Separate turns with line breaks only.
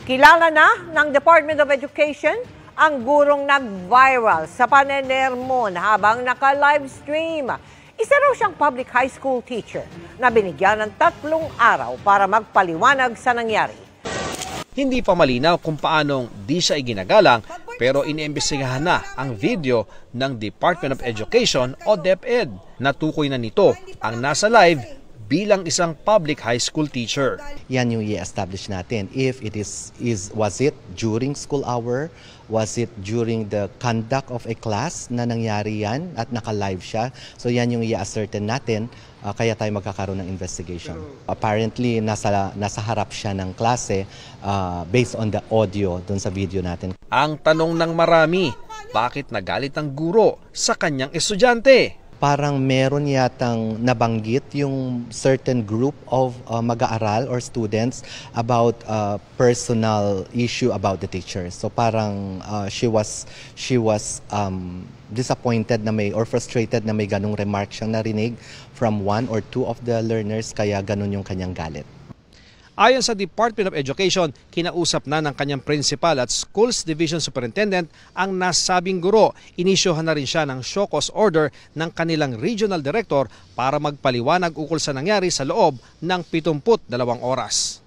Kilala na ng Department of Education ang gurong nag-viral sa panenermon habang naka-livestream. Isa raw siyang public high school teacher na binigyan ng 3 araw para magpaliwanag sa nangyari.
Hindi pa malinaw kung paanong di siya iginagalang pero iniimbestigahan na ang video ng Department of Education o DepEd. Natukoy na nito ang nasa live bilang isang public high school teacher.
Yan yung i-establish natin. If it was it during school hour? Was it during the conduct of a class na nangyari yan at naka-live siya? So yan yung i-ascertain natin, kaya tayo magkakaroon ng investigation. Apparently, nasa harap siya ng klase based on the audio dun sa video natin.
Ang tanong ng marami, bakit nagalit ang guro sa kanyang estudyante?
Parang meron yatang nabanggit yung certain group of mag-aaral or students about personal issue about the teacher. So parang she was disappointed na or frustrated na may ganung remark siyang narinig from 1 or 2 of the learners, kaya ganun yung kanyang galit.
Ayon sa Department of Education, kinausap na ng kanyang principal at Schools Division Superintendent ang nasabing guro. Inisyuhan na rin siya ng show cause order ng kanilang regional director para magpaliwanag ukol sa nangyari sa loob ng 72 oras.